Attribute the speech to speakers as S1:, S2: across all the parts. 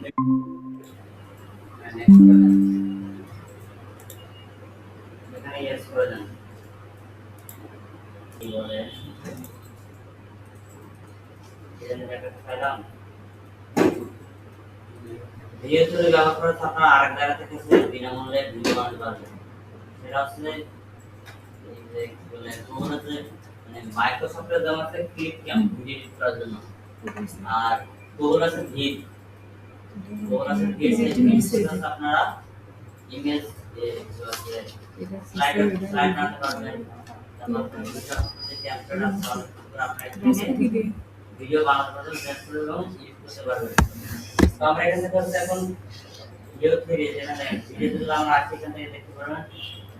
S1: Next করেন, এখানে yes করে দেন। কি বলে এখানে একটা পেলাম ভিডিও তৈরি ব্যবহার করে আপনারা আরেক জায়গা থেকে বিনামূল্যে ভিডিও বানাতে পারবেন। সেটা হচ্ছে এই যে কি বলে তোমার হচ্ছে মানে মাইক্রোসফটের যেমন আছে ক্লিপ ক্যাম ভিডিও এডিট করার জন্য, আর গুগল আছে ভিড, গুগল আছে ভিড আপনারা ইমেজ স্লাইড স্লাইড বানাতে পারবেন। ভিডিও বানাতে পারবেন, ট্রান্সফার এবং এডিট করতে পারবেন। তো আমরা এখানে হচ্ছে এখন ভিডিও থ্রি যেখানে ভিডিও যদি আমরা আজকে এখান থেকে দেখতে পারবেন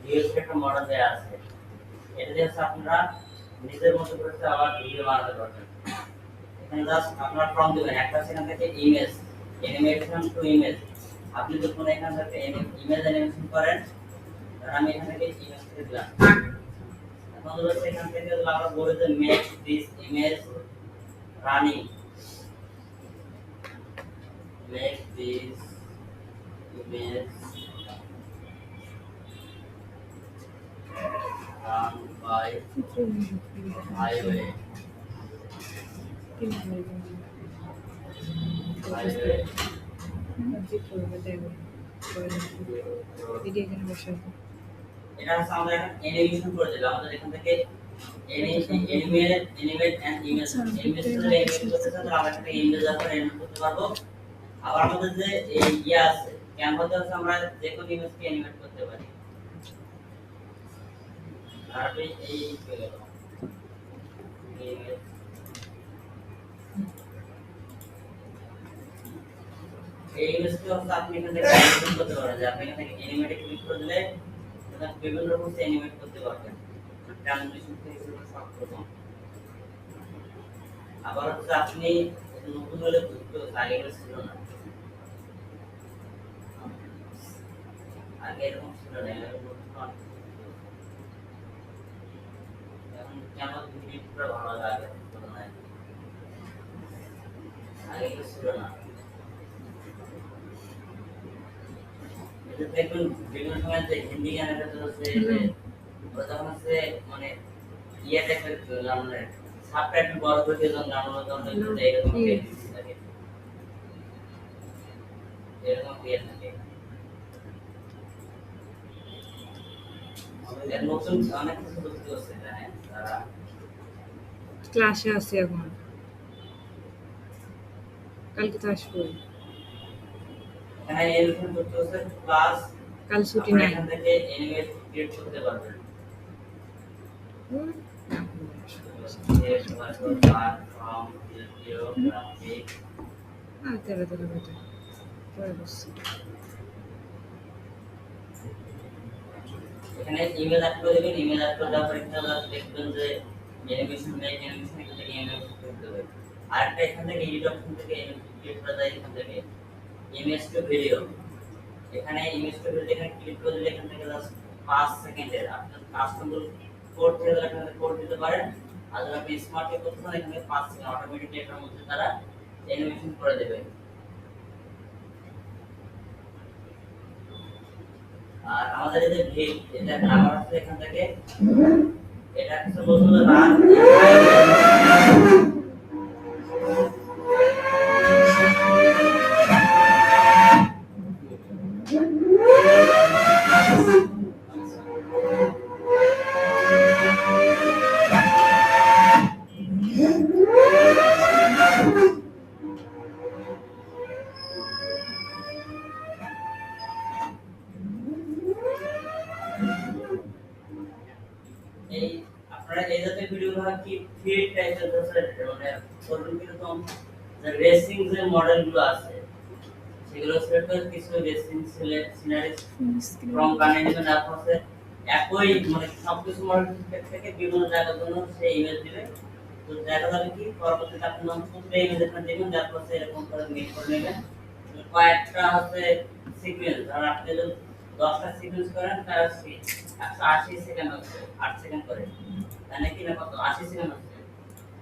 S1: ভিডিও একটা মডেল দেওয়া আছে। এটা দিয়ে আপনারা নিজের মতো করে আবার ভিডিও বানাতে পারবেন। এখানে জাস্ট আপনারা ফর্ম দিবেন, একটা সেখান থেকে ইমেজ অ্যানিমেশন টু ইমেজ। আপনি যখন এখান থেকে ইমেজ অ্যানিমেশন করেন, আমি এখান থেকে ইমেজ থেকে দিলাম। এখন হচ্ছে এখান থেকে আমরা বলে যে make this image running, make this image run by highway highway এটা হচ্ছে আমাদের এখন অ্যানিমেশন করে দিলাম। আমাদের এখান থেকে অ্যানিমেট এন্ড ইমেজ ইমেজ করে অ্যানিমেট করতে চাই, তাহলে আমরা একটা ইমেজ আকারে অ্যানিমেট করতে পারবো। আবার আমাদের যে এই আছে ক্যানভাতে আছে, আমরা যে কোনো ইমেজকে অ্যানিমেট করতে পারি। আর এই ইমেজকে হচ্ছে আপনি এখান থেকে অ্যানিমেট করতে পারেন, যে আপনি এখান থেকে অ্যানিমেটে ক্লিক করে দিলে এটা বিভিন্ন রকম অ্যানিমেট করতে পারবেন। ট্রানজিশন থেকে শুরু সব রকম। আবার হচ্ছে আপনি নতুন হলে তো আগে ছিল না, আগে এরকম ছিল না, এখন কেমন ভিডিওটা ভালো লাগে আগে ছিল না। এটা দেখুন বিভিন্ন সময় যে হিন্দি গানের ক্ষেত্রে হচ্ছে ওরা যখন হচ্ছে মানে ইয়ে টাইপের মানে সাবটাইটেল বড় করে দিয়ে যখন গান হলো তখন এরকম থাকে, এরকম ক্রিয়া থাকে। এর নতুন অনেক কিছু বুঝতে পারছে হ্যাঁ তারা
S2: ক্লাসে আছে এখন, কালকে তো আসবো।
S1: এখানে এরকম করতে হচ্ছে ক্লাস
S2: কাল ছুটি নাই,
S1: এখান থেকে এনিমেট ক্রিয়েট করতে পারবেন।
S2: তেরো তেরো বেটা পরে বসছি।
S1: এখানে ইমেল অ্যাড করে দেবেন, ইমেল অ্যাড করে দেওয়ার পরে এখানে দেখবেন যে অ্যানিমেশন মেক অ্যানিমেশন এখান থেকে অ্যানিমেশন করতে হবে। আরেকটা এখান থেকে এডিট অপশন থেকে ক্লিক করা যায়, এখান থেকে ইমেজ টু ভিডিও, এখানে ইমেজ টু ভিডিও এখানে ক্লিক করে দিলে এখান থেকে জাস্ট 5 সেকেন্ডের আপনি কাস্টমার কোড থেকে এখানে কোড দিতে পারেন। আর যদি আপনি স্মার্টলি করতে চান এখানে 5 সেকেন্ড অটোমেটিক্যালি এটার মধ্যে তারা অ্যানিমেশন করে দেবে। আর আমাদের এই যে ভিড এটা গ্রামার আছে এখান থেকে এটা কিছু বলতে রান এই আপনারা এই জাতীয় ভিডিওগুলো কি ফিড টাইপের মানে ধরুন কিরকম যে রেসিং যে মডেলগুলো আছে সেগুলো সিলেক্ট করে কিছু রেসিং সিনারিস ফ্রম গানে নেবেন। তারপর হচ্ছে একই মানে সবকিছু মডেল থেকে বিভিন্ন জায়গার জন্য সেই ইমেজ দিবে। তো দেখা যাবে কি পরবর্তীতে আপনি নতুন ইমেজ এখানে দেবেন, তারপর হচ্ছে এরকম করে মেক করে নেবেন। কয়েকটা হচ্ছে সিকোয়েন্স, আর আপনি যদি 10টা সিকোয়েন্স করেন তাহলে 180 সেকেন্ড হচ্ছে 8 সেকেন্ড করে, তাহলে কি না কত 80 সেকেন্ড হচ্ছে,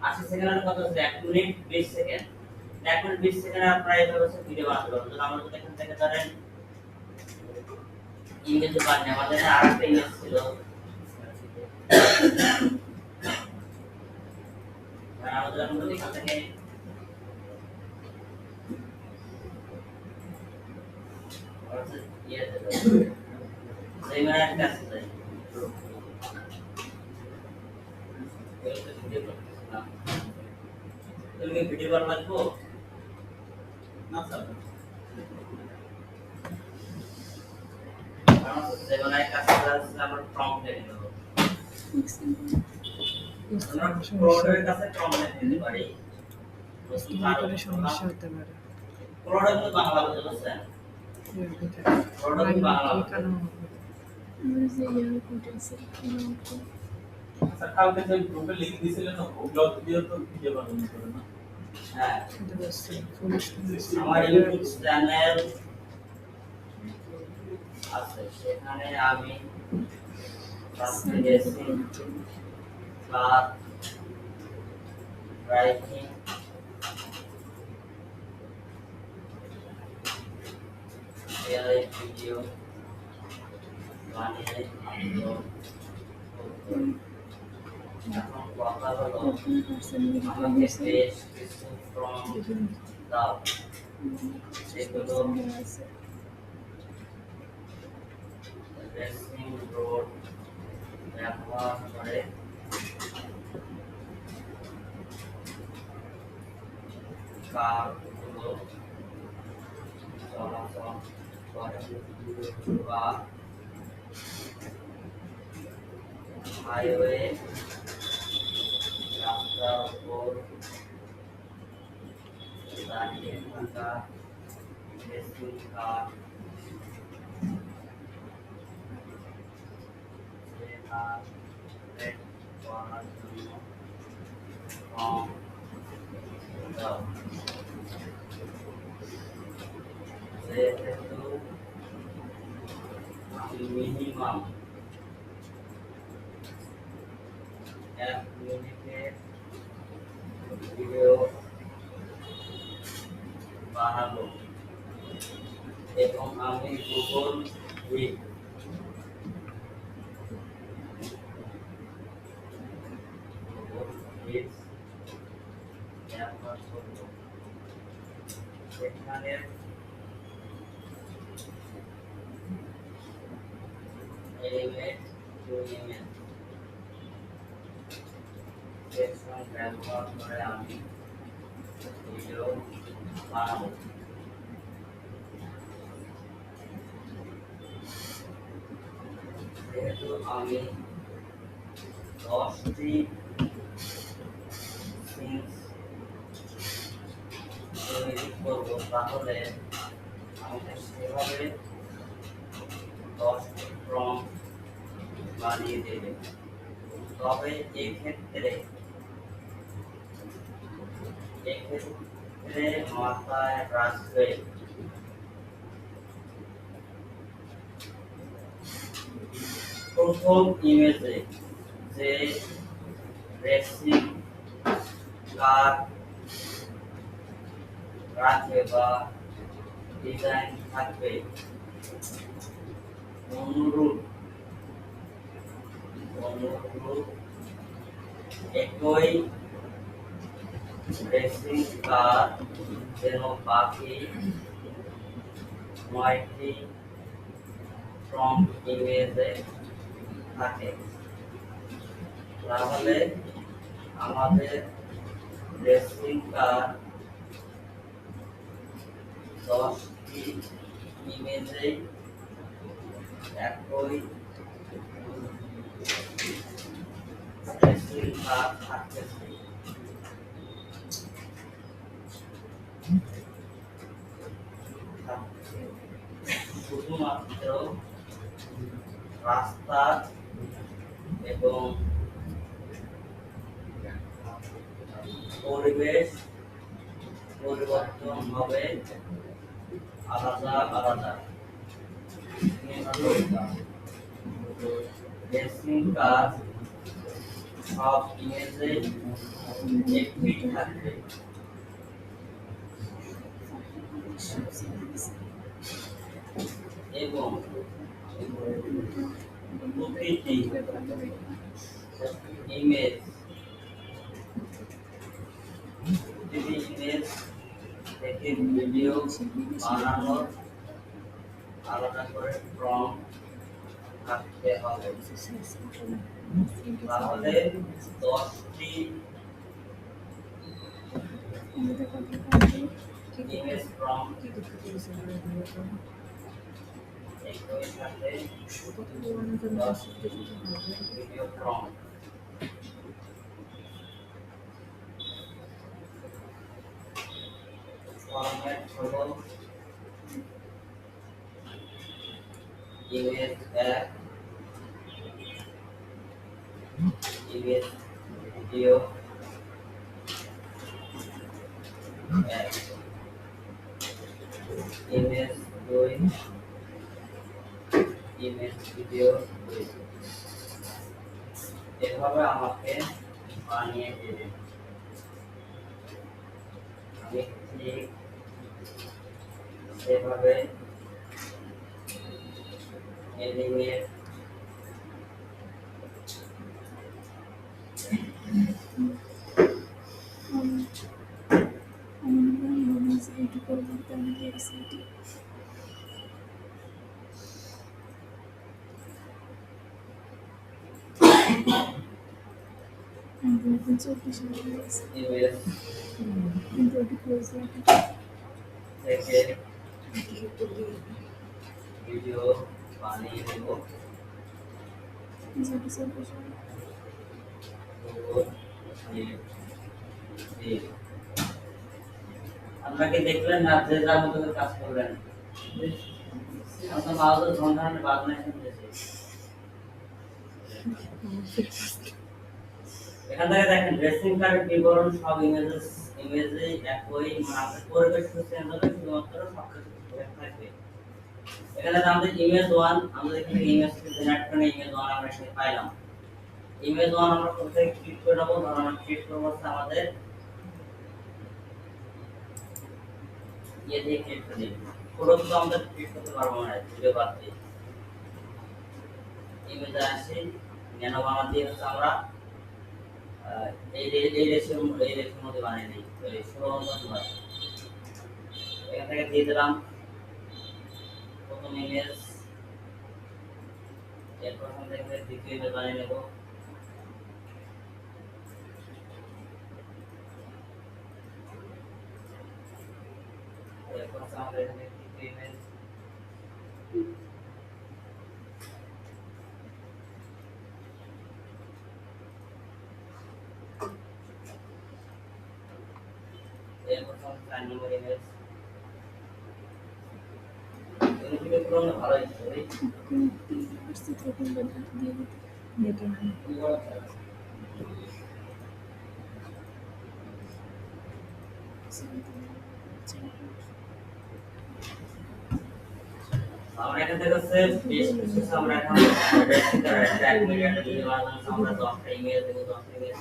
S1: 80 সেকেন্ডের কত হচ্ছে 1 মিনিট 20 সেকেন্ড। এখন 20 সেকেন্ডে আপনারা এইভাবে ভিডিও বানাতে পারবেন। যদি আমরা যদি এখান থেকে ধরেন ইংরেজি বানাই, আমাদের আরেকটা ইমেজ ছিল, আমাদের যদি এখান থেকে ইয়ে দেবো, সেই মানে একটা আছে তুমি ভিডিও বানাবো লাগবো না স্যার, আমার যেমন একটা আছে আমরা প্রম্পট দিয়ে দেব, আমরা প্রোডাক্টের কাছে প্রম্পট দিতে পারি,
S2: ভিতরে সমস্যা হতে পারে।
S1: প্রোডাক্ট বাংলা বলতে পারছেন, প্রোডাক্ট বাংলা
S3: আচ্ছা, কালকে যে গ্রুপে লিংক দিয়েছিলেন না, ওগুলো দিয়ে তো ভিডিও বানানো করে না।
S1: হ্যাঁ, আমার ইউটিউব চ্যানেল আছে, সেখানে আমি ক্লাস রাইটিং ভিডিও বানিয়ে এখন কথা হলো আমাকে বেশ কিছু প্রম্পট দাও, সেগুলো রেসিং রোড ব্যবহার করে কারগুলো চলাচল করে বা হাইওয়ে রাস্তার উপর দাঁড়িয়ে থাকা রেসিং কার করার জন্য কম দাও, যেহেতু আমি মিনিমাম 1 মিনিটের ভিডিও বানাবো এবং আমি গুগল উইক ব্যবহার করব, সেখানে এলিমেন্ট টু ইমেজ সেকশন ব্যবহার করে আমি ভিডিও বানাবো। যেহেতু আমি 10টি সিনস তৈরি করবো, তাহলে আমাকে সেভাবে 10টি প্রম্পট বানিয়ে দেবে। তবে এক্ষেত্রে মাথায় রাখবে প্রথম ইমেজে যে রেসিং কার রাখবে বা ডিজাইন থাকবে অনুরূপ একই রেসিং কার যেন বাকি 9টি প্রম্পট ইমেজে থাকে, তাহলে আমাদের রেসিং কার 10টি ইমেজে একই রেসিং কার থাকতেছে। শুধুমাত্র রাস্তা এবং পরিবেশ পরিবর্তন হবে আলাদা আলাদা, কিন্তু রেসিং কার সব ইমেজে একই থাকবে। এবং প্রতিটি ইমেজ থেকে ভিডিও বানানোর আলাদা করে প্রম্পট থাকতে হবে। তাহলে 10টি ইমেজ প্রম্পট একই সাথে 10টি ভিডিও প্রম্পট। ফরম্যাট হলো image 1, image video 1, image 2, image video 2। এভাবে আমাকে বানিয়ে দেবে। আমি ঠিক সেভাবে এলিমেন্ট ইমেজ থেকে ভিডিও বানিয়ে দেব। আপনাকে দেখলেন না যে যার মতো করে কাজ করলেন। আমরা মাউসের ধরনের বাজনা শুনতেছি। এখান থেকে দেখেন ড্রেসিং কার্ডের বিবরণ সব ইমেজে একই, আমাদের পরিবেশ চেঞ্জ হবে, শুধুমাত্র সবকিছু ঠিক থাকবে। এখানে আমাদের ইমেজ 1, আমরা এখানে ইমেজ জেনারেট করে ইমেজ 1 আমরা এখানে পাইলাম। ইমেজ 1 আমরা কোথায় ক্লিক করে দেব? ধরুন আমরা ক্লিক করব আমাদের দিয়ে ক্লিক করে দেব। পুরো তো আমরা ক্লিক করতে পারবো না, ভিডিও বাদ দিয়ে। ইমেজে আসি, ন্যানো বানান দিয়ে আমরা এই রেশিওর মধ্যে বানিয়ে দিই। 16:9 এখান থেকে দিয়ে দিলাম প্রথম ইমেজ, এরপর আমরা এখানে দ্বিতীয় ইমেজ বানিয়ে নেব। এরপর আমরা এখানে তৃতীয় ইমেজ, এরপর 4 নম্বর ইমেজ। এগুলো পুরো ভালোই ছবি। আমরা এখান থেকে বেশ কিছু আমরা এখন ট্র্যাক মিডিয়াটা ভিডিও বানানোর আমরা 10টা ইমেজ দেব। 10টা ইমেজ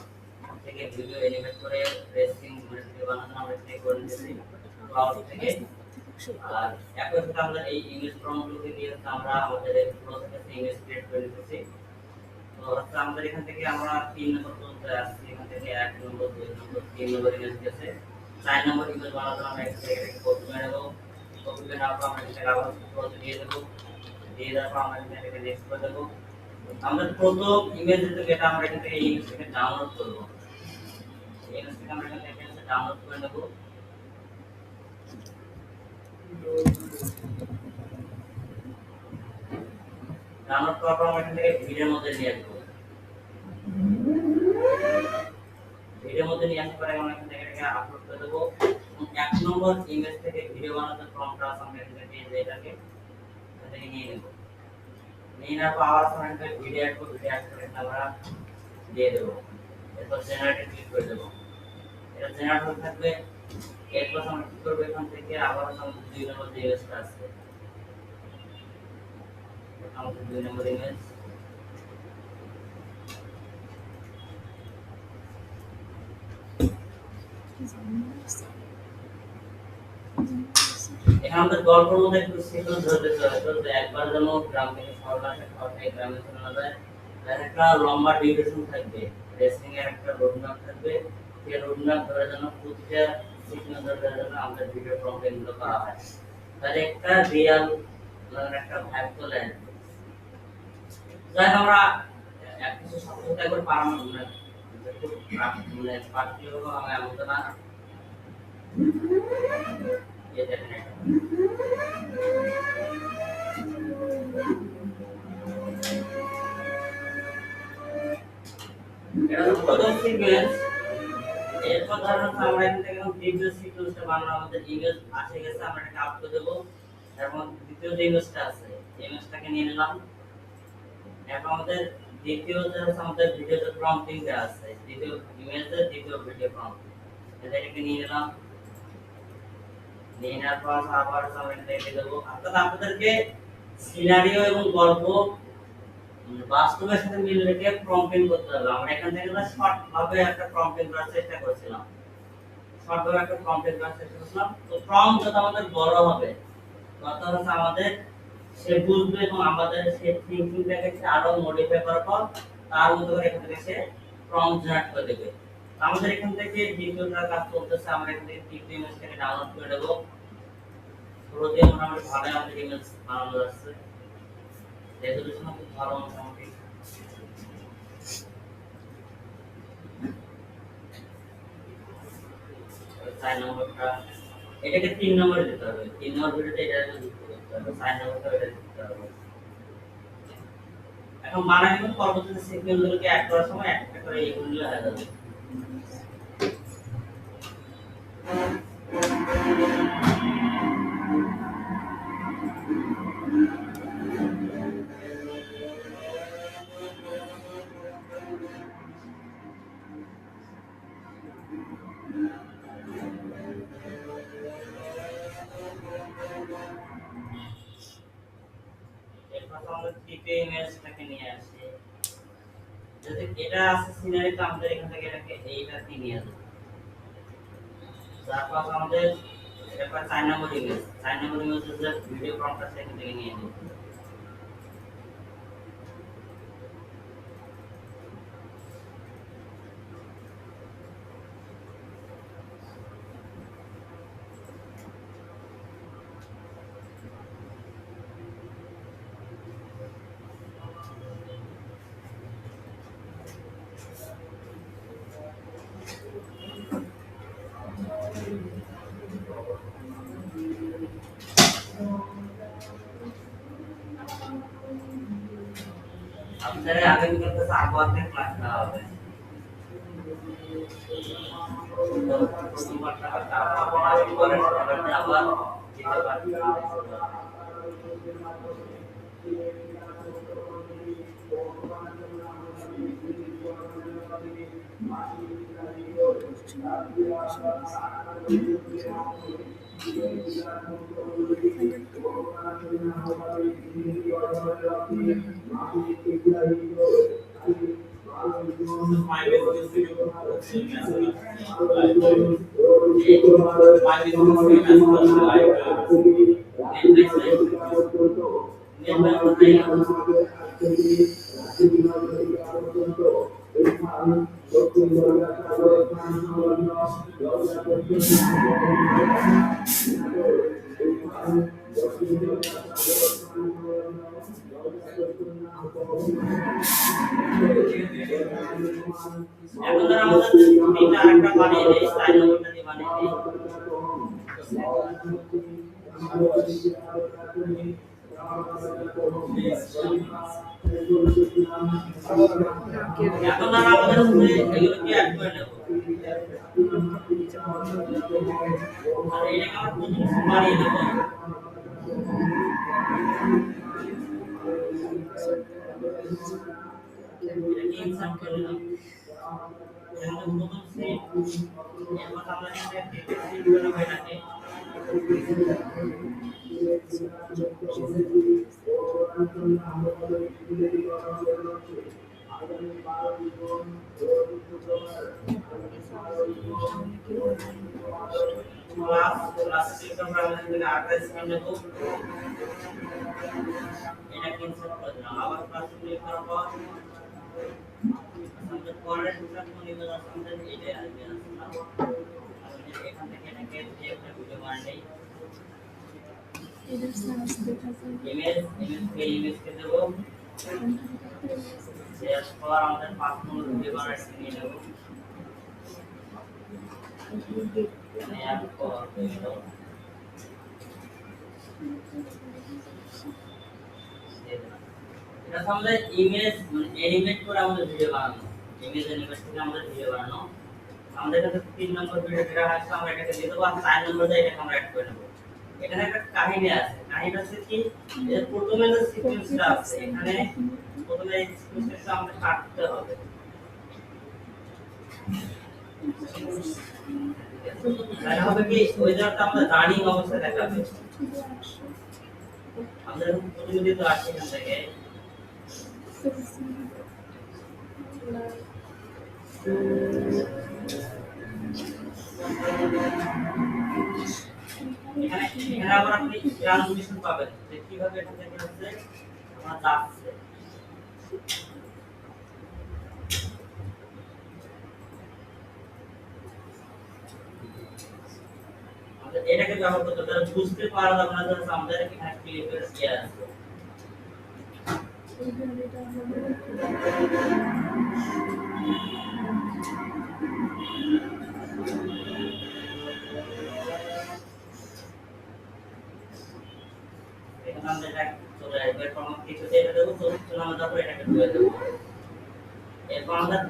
S1: থেকে ভিডিও এনিমেট করে রেসিং ভিডিও বানানো আমরা ক্লিক করে দিয়েছি ক্লাউড থেকে। আর একই সাথে আমরা এই ইমেজ প্রম্পটগুলোকে দিয়ে আমরা আমাদের প্রসেসে ইমেজ ক্রিয়েট করে দিতেছি। তো আমাদের এখান থেকে আমরা 3 নম্বর পর্যন্ত আসছি। এখান থেকে 1 নম্বর, 2 নম্বর, 3 নম্বর ইমেজ দিয়েছে। 4 নম্বর ইমেজ বানাতে আমরা এখান থেকে কপি করে নেব। কপি করে নেওয়ার পর আমরা এখানে আবার ক্লোজ দিয়ে দেব। দিয়ে দেওয়ার পর আমরা এখান থেকে নেক্সট করে দেব। আমরা প্রথম ইমেজ যেটা আমরা এখান থেকে এই ইমেজ থেকে ডাউনলোড করব। এই ইমেজ থেকে আমরা এখান থেকে ডাউনলোড করে নেব। ডাউনলোড করার পর আমরা এখান থেকে ভিডিওর মধ্যে নিয়ে আসবো। ভিডিওর মধ্যে নিয়ে আসার পরে আমরা এখান থেকে আপলোড করে দেবো। 1 নম্বর ইমেজ থেকে ভিডিও বানানোর প্রম্পট আছে, আমরা এখান থেকে এটাকে নিয়ে নেব। নিয়ে নেওয়ার পর আবার আমরা এখানে ভিডিও অ্যাড করে আমরা দিয়ে দেবো। এরপর জেনারেটে ক্লিক করে দেবো। এটা জেনারেট হতে থাকবে। এরপর আমরা কি করবো? এখান থেকে আবার আমাদের 2 নম্বর ইমেজটা আছে, আমাদের 2 নম্বর ইমেজ, এখানে আমাদের গল্পের মধ্যে একটু সিকোয়েন্স ধরতে চলে তো একবার যেন গ্রাম থেকে শহর আসে, শহর থেকে গ্রামে চলে না যায়, তার একটা লম্বা ডিউরেশন থাকবে, রেসলিং এর একটা রোড ম্যাপ থাকবে, সেই রোড ম্যাপ ধরে যেন প্রতিটা সিকোয়েন্স ধরে যেন আমাদের ভিডিও প্রম্পটিং গুলো করা হয়, তাহলে একটা রিয়াল মানে একটা ভাইব চলে আসবে। যাই হোক, আমরা কিছু শব্দ একবার পারানো মানে খুব মানে পার্টিকুলার ভাবে আমি এমন তো না, এই দেখেন এটা। এটা হলো প্রথম সিকোয়েন্স। এরপর ধরুন আমরা এখান থেকে দ্বিতীয় সিকোয়েন্সটা বানানো, আমাদের ইমেজ আসে গেছে, আমরা এটা আপ করে দেবো। এবং দ্বিতীয় যে ইমেজটা আছে, ইমেজটাকে নিয়ে নিলাম। এখন আমাদের দ্বিতীয় যে হচ্ছে আমাদের ভিডিওতে প্রম্পটিংটা আছে, দ্বিতীয় ইমেজের দ্বিতীয় ভিডিও প্রম্পট, এটাকে নিয়ে নিলাম। নিয়ে নেওয়ার পর আবার আমরা এটা লিখে দেবো। অর্থাৎ আপনাদেরকে সিনারিও এবং গল্প বাস্তবের সাথে মিল রেখে প্রম্পটিং করতে হবে। আমরা এখান থেকে শর্ট ভাবে একটা প্রম্পটিং করার চেষ্টা করেছিলাম, শর্ট ভাবে একটা প্রম্পটিং করার চেষ্টা করেছিলাম। তো প্রম্পট যত আমাদের বড় হবে তত হচ্ছে আমাদের সে বুঝবে এবং আমাদের সেই থিংকিংটাকে সে আরো মডিফাই করার পর তার মতো করে এখান থেকে সে প্রম্পট জেনারেট করে দেবে। আমাদের এখান থেকে দ্বিতীয়টা কাজ চলতেছে, আমরা এখান থেকে তৃতীয় ইমেজটাকে ডাউনলোড করে দেবো। শুরুতে মোটামুটি ভালো আমাদের ইমেজ বানানো যাচ্ছে, রেজলিউশন খুব ভালো মোটামুটি। চার নম্বরটা এটাকে 3 নম্বরে দিতে হবে, 3 নম্বর ভিডিওতে এটা যুক্ত করতে হবে, 4 নম্বরটা এটা দিতে হবে। এখন বানাই এবং পরবর্তীতে সিকোয়েন্সগুলোকে অ্যাড করার সময় একটা করে এইগুলো হয়ে যাবে। এরপর আমরা তৃতীয় ইমেজটাকে নিয়ে আসি। যদি এটা আছে সিনারি, তো আমাদের এখান থেকে এটাকে এইটাকে নিয়ে আসবো। তারপর আমাদের এরপর 4 নম্বর ইমেজ, 4 নম্বর ইমেজের যে ভিডিও প্রম্পটটা সেখান থেকে নিয়ে নিই। আপনাদের আগামীকালকে আবহাওয়াতে ক্লাস নেওয়া হবে। প্রথমবার টাকা আবহাওয়া করে সেটাতে আবার দিতে পারবেন। এখন ধর আমাদের তিনটা আরেকটা বানিয়ে দেই, 4 নম্বরটা দিয়ে বানিয়ে দেই। এখন ধর আমাদের এগুলোকে অ্যাড করে নেব। আর এটাকে আমরা প্রথম বানিয়ে দেব। এটাকে ইনসার্ট করে নিলাম। এখন প্রথম সেট, এরপর আমরা এখানে সেট করে নেব এটাকে। প্লাস ক্লিক করে আমরা এখানে আরেকটা স্ক্যান নেব, এটা ক্যান্সেল করে দিলাম। আবার প্লাস ক্লিক করার পর আমাদের পরের দুটো নিবেদন আমাদের এইটাই আসবে না। এখান থেকে এটাকে যে একটা ভিডিও বানাই, ইমেজকে দেব, শেয়ার পর আমাদের 5 নম্বর ভিডিও বানাই নিয়ে নেব, নেয়ার পর এটা আমাদের ইমেজ মানে এনিমেট করে আমাদের ভিডিও বানানো, ইমেজ এনিমেট থেকে আমাদের ভিডিও বানানো। আমাদের কাছে 3 নম্বর ভিডিও যেটা আছে আমরা এটাকে দিয়ে দেবো, আর 4 নম্বর দিয়ে এটাকে আমরা অ্যাড করে নেব। এখানে একটা কাহিনী আছে, কাহিনীটা হচ্ছে কি, এর প্রথমে যে সিকোয়েন্সটা আছে এখানে প্রথমে এই সিকোয়েন্সটা আমাদের কাটতে হবে। তাহলে হবে কি ওই জায়গাটা আমরা রানিং অবস্থায় দেখাবে। আমাদের প্রতিনিধি তো আসছে এখান থেকে, এখানে আবার আপনি ট্রান্সমিশন পাবেন যে কিভাবে এটা থেকে হচ্ছে আমার যাচ্ছে। আমাদের এটাকে ব্যবহার করতে তাহলে বুঝতে পারা যাবে না যে আমাদের এখানে ক্লিপের শেয়ার আছে। এখানে আমরা এটা চলে আসবে, এরপর আমরা কিছু এটা দেবো, চলে আমরা তারপর এটাকে ধুয়ে দেবো। এরপর আমাদের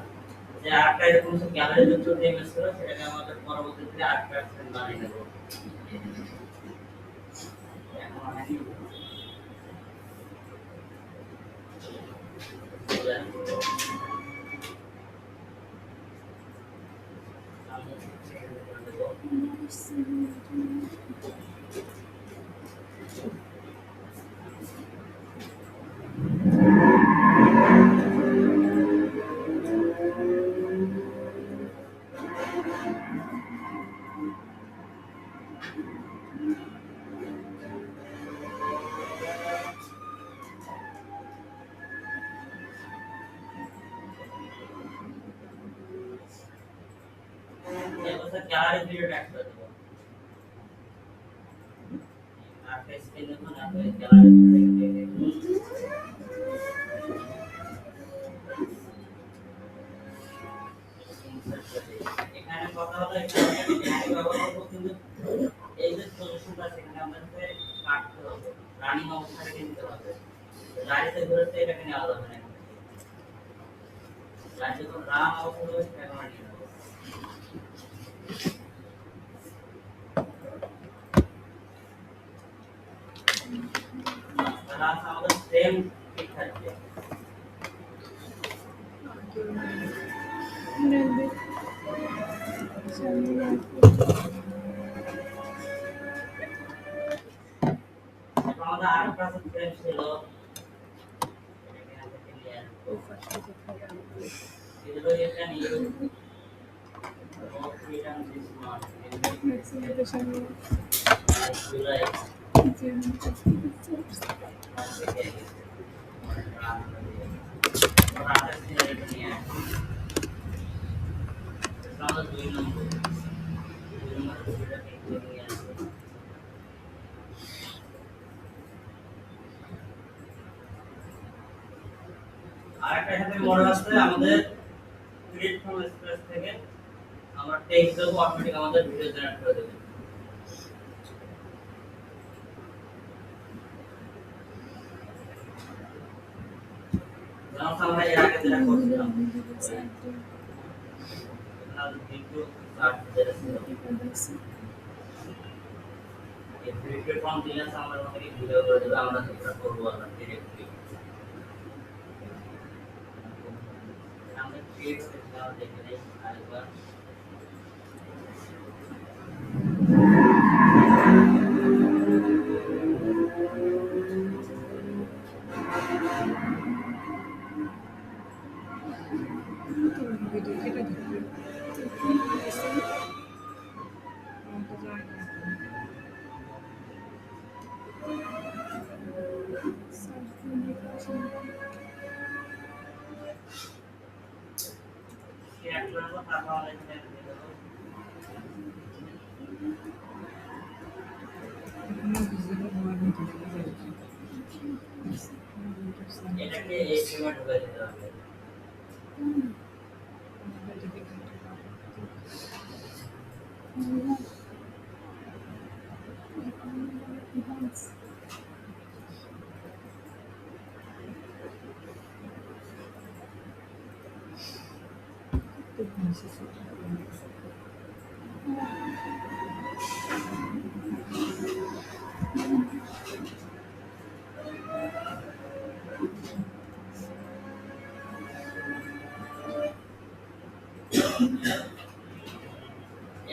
S1: যে আরেকটা এরকম গ্যালারি যুক্ত ইমেজ ছিল সেটাকে আমাদের পরবর্তীতে আরেকটা বানিয়ে নেব। এখন আমি গ্যালারি ভিডিওটা অ্যাড করে দেব। আর স্ক্রিন দেখুন আপনি গ্যালারি এখানে কথা হলো এখানে ব্যবহার করব, কিন্তু এই যে পজিশনটা সেখানে আমাদেরকে কাটতে হবে, রানিং অবস্থায় কিনতে হবে। গাড়িতে ঘুরতে এটাকে নেওয়া যাবে না, গাড়িতে তো রান অবস্থা হবে ক্যামেরা নিয়ে নেব। আমাদের ফ্রেম ঠিক থাকবে। আমাদের আরেকটা ফ্রেম ছিল, এটা নিয়ে আরেকটা এখানে মডেল আছে আমাদের ক্রিয়েট ফ্রম স্ক্র্যাচ থেকে আমরা টেক্সট দেবো, অটোমেটিক আমাদের ভিডিও জেনারেট করে দেবে। যেমন আমরা এর আগে যেটা করছিলাম ভিডিও স্টার্ট করেছিল এই ভিডিও ফর্ম দিলে আমরা আমাদের ভিডিও করে দেবে, আমরা সেটা করব না ডিরেক্টলি। আমরা ক্রিয়েট করতে দেখে নেই আরেকবার।
S2: ভিডিও কেটে দিবে।
S1: শেয়ার করব তারপর এখানে দিয়ে দেবো। এটাকে এই ফ্রেমে ঢুকিয়ে দিতে হবে।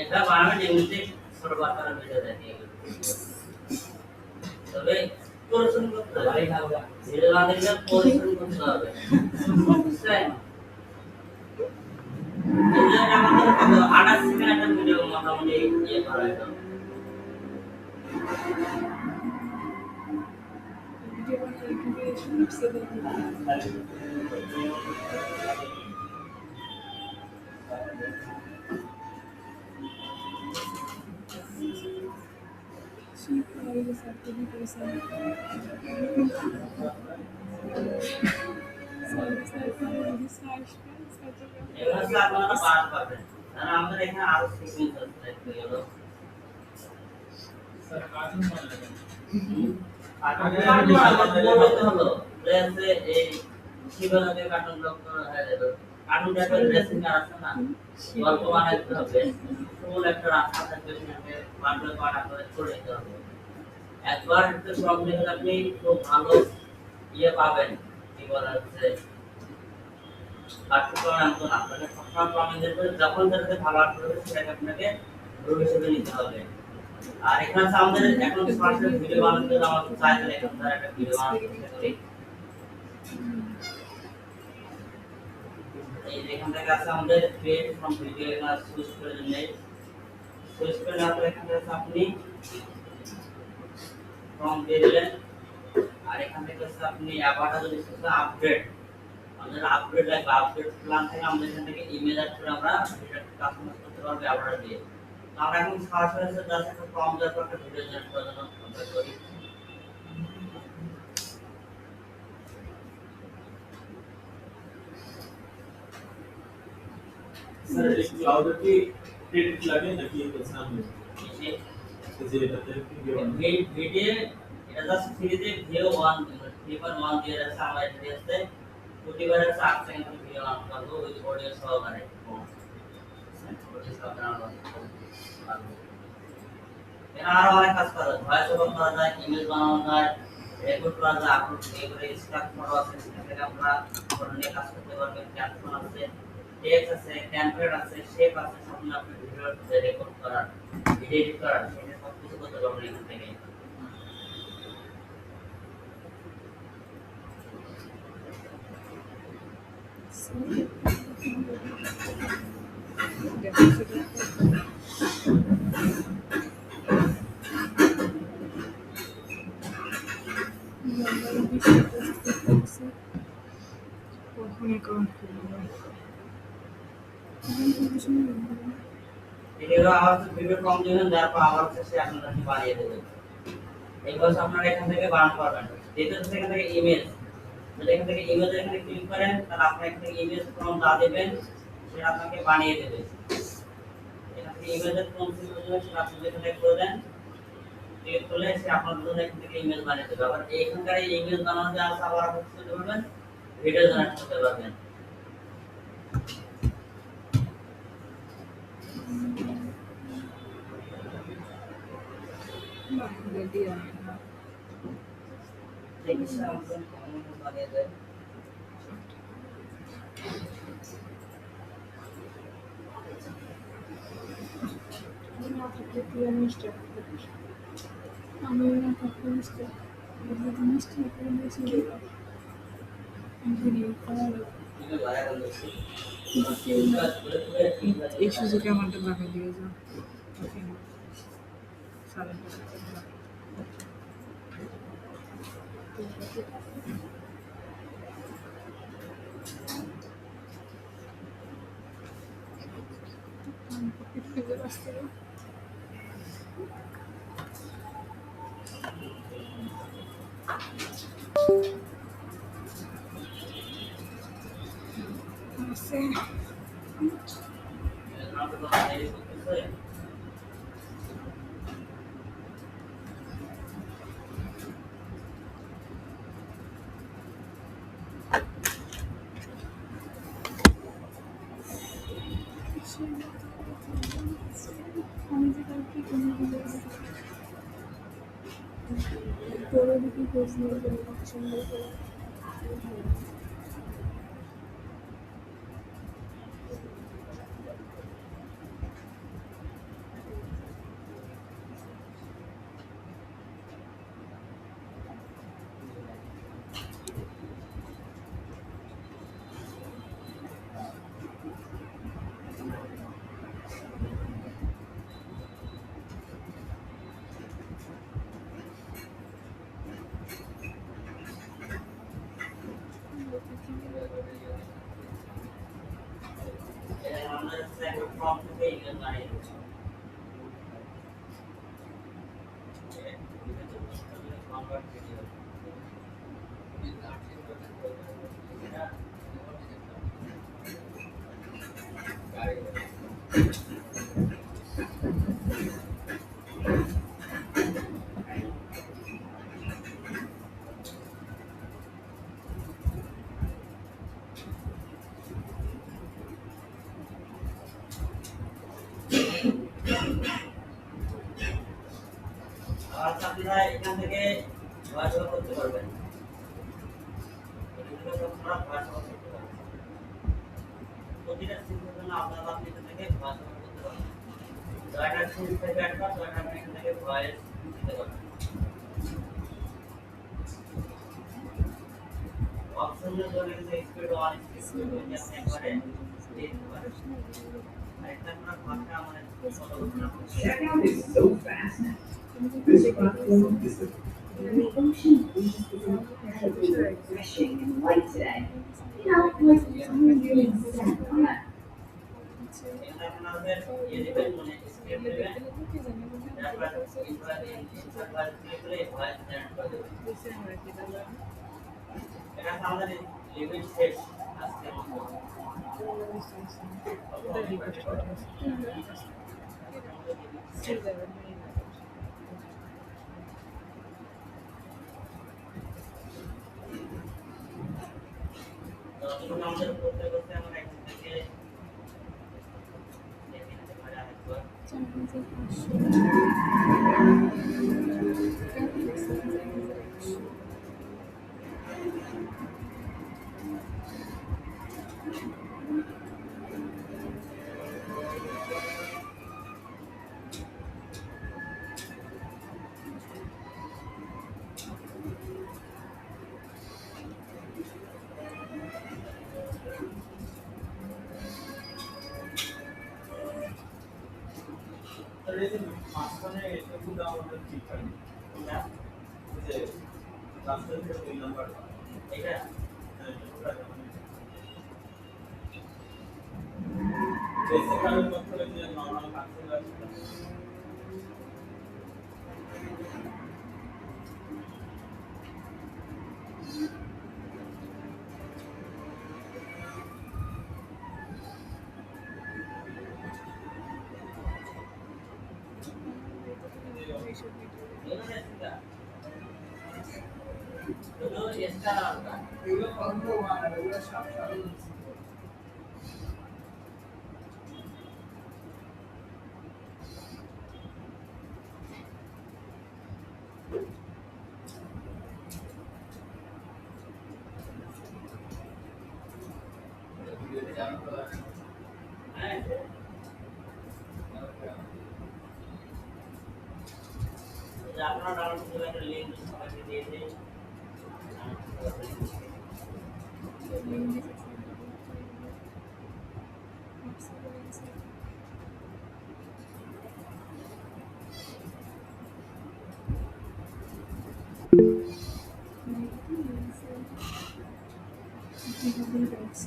S1: এটা বানানো এমনিতে ছোট বাচ্চারা ভিডিও দেখে, তবে পরিশ্রম করতে হবে। ভিডিও বানাতে পরিশ্রম করতে হবে, বুঝছেন? এই যে আমাদের 28 সেকেন্ডের ভিডিও মোটামুটি ইয়ে করা হলো। এবার হচ্ছে আপনারা পাস পাবেন, কারণ আমাদের এখানে আরো সিকোয়েন্স আছে হলো।
S3: স্যার কার্টুন বানাবেন।
S1: কার্টুন হলো প্লেসে এই শিবনাথে কার্টুন ব্লক হয়ে যাবে। কার্টুনটা একটা ড্রেসিং আছে না, গল্প বানাইতে হবে, ফুল একটা রাস্তা থাকবে, সেটাকে বান্ডল বানা করে চলে যেতে হবে। একবার একটু প্রবলেম হলে আপনি খুব ভালো ইয়ে পাবেন, কি বলা হচ্ছে কার্টুন বানানো না, আপনাকে সবসময় প্রবলেম দেবে, যখন যেটাতে ভালো আর্ট করবে সেটাকে আপনাকে গ্রুপ হিসেবে নিতে হবে। আর এখানে আছে আমাদের এখন সরাসরি ভিডিও বানাতে হলে আমাদের চাইলে এখান থেকে একটা ভিডিও বানাতে করি। এই এখান থেকে আছে আমাদের ক্রিয়েট ফ্রম ভিডিও, এখানে সুইচ করে নেই, সুইচ করে নেওয়ার পরে এখান থেকে আপনি ফ্রম দিয়ে দিলেন। আর এখান থেকে আপনি অ্যাভাটার যদি সেটা আপডেট, আমাদের আপডেট লাগবে, আপডেট প্ল্যান থেকে আমাদের এখান থেকে ইমেজ অ্যাড করে আমরা এটা কাস্টমাইজ করতে পারবো অ্যাভাটার দিয়ে। আমরা এখন সরাসরি জাস্ট একটা ফর্ম দেওয়ার পর একটা ভিডিও জেনারেট করার জন্য আমরা করি।
S3: স্যার এই ক্লাউডে কি ক্রেডিট লাগে নাকি সামনে যে এটাতে ভিডিও
S1: ভিডিও এটা জাস্ট ফ্রিতে ভিডিও 1 3.1 দিয়ে আছে, আমরা এটা দিয়েছে প্রতিবার 8 সেকেন্ড ভিডিও অন করব ওই অডিও সহকারে। আরো অনেক কাজ করা যায়, ভয়েস ওভার করা যায়, ইমেজ বানানো যায়, রেকর্ড করা যায়, আপলোড করে স্ট্রাক ফটো আছে, সেখান থেকে আমরা ফটো নিয়ে কাজ করতে পারবেন, ক্যাপশন আছে, টেক্সট আছে, টেমপ্লেট আছে, শেপ আছে, সব নিয়ে আপনি ভিডিও রেকর্ড করার, ভিডিও এডিট করার, সেটা সব কিছু করতে পারবেন এখান থেকে। ভিডিও আমার ভিডিও ফর্ম দিবেন, তারপর আমার সে আপনাকে বানিয়ে দেবে। এইবার আপনারা এখান থেকে বানাতে পারবেন। দ্বিতীয় এখান থেকে ইমেজ, যদি এখান থেকে ইমেজ এখানে ক্লিক করেন তাহলে আপনি এখান থেকে ইমেজ ফর্ম দা দিবেন, সেটা আপনাকে বানিয়ে দেবে। এখান থেকে ইমেজের ফর্ম সিলেক্ট করে সেটা আপনি এখানে করে দেন, ক্লিক করলে সে আপনার জন্য এখান থেকে ইমেজ বানিয়ে দেবে। আবার এইখানকার এই ইমেজ বানানো যে আছে আবার আপনি করতে পারবেন, ভিডিও জেনারেট করতে পারবেন। বানিয়ে দেয়
S2: এই সুযোগে আমাদের লাগা দিয়ে যাও।
S1: আমাকে তো দেরি করতেছে। এটা আমাদের সাইকেল ফর্ম থেকে ইমেল বানিয়ে দিচ্ছি। কনভার্ট ভিডিও আর আপনারা এখান থেকে ভয়েস ওভার করতে পারবেন। আপনারা ভয়েস ওভার করতে পারবেন। প্রতিটা সিস্টেমের জন্য আপনারা আপনি এখান থেকে ভয়েস ওভার করতে পারবেন। জয়টা সিস্টেম থেকে একটা জয়টা আপনি এখান থেকে ভয়েস দিতে পারবেন। অপশনের জন্য কিন্তু স্পিড অন স্পিড আপনি একবারে দিয়ে দিতে পারেন। আর এটা আপনার ভাষা আমাদের
S4: Checkout is so fast now. This platform is the ocean breeze is incredibly refreshing and light today. You know, like someone really sat on that.
S1: এটা আপনাদের ইয়ে দিবেন মানে স্ক্রিপ্ট দিবেন তারপর ইনসার্ট করে ভয়েস জেনারেট করে দেবেন। এটা আমাদের লিমিট শেষ আজকের মতো। যতটুকু আমাদের করতে করতে আমরা এখান থেকে দেখে নিতে পারি আরেকবার।
S3: তাহলে এই যে মাঝখানে একটু দাম আমাদের ঠিক হয়
S1: না
S3: এই যে রাস্তা থেকে ওই নাম্বার
S1: এটা
S3: বেসিক কারেন্ট করতে যে নরমাল কাটতে আছে এগুলো কত মানে এগুলো সাবধানে
S1: আপনারা ডাউনলোড করে একটা লিংক সবাইকে দিয়ে দিন।
S2: রাস্তায়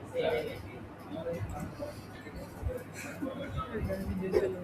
S2: খেলায় দেখি ভিডিও চলে